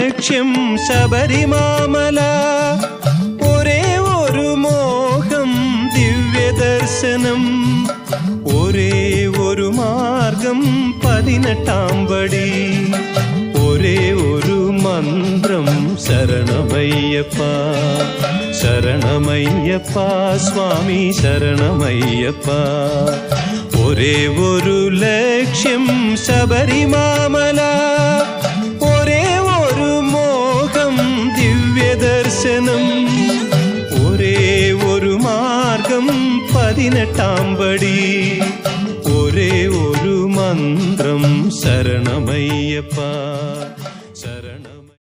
ലക്ഷ്യം ശബരിമാമല. ഒരേ ഒരു മോഹം ദിവ്യദർശനം. ഒരേ ഒരു മാർഗം 18-ാം പടി. ഒരേ ഒരു മന്ത്രം ശരണമയ്യപ്പ ശരണമയ്യപ്പ സ്വാമി ശരണമയ്യപ്പ. ഒരേ ഒരു ലക്ഷ്യം ശബരിമാമല. ഒരേ ഒരു മോഹം ദിവ്യദർശനം. ഒരേ ഒരു മാർഗം 18-ാം പടി. ഒരേ ഒരു മന്ത്രം ശരണമയ്യപ്പ.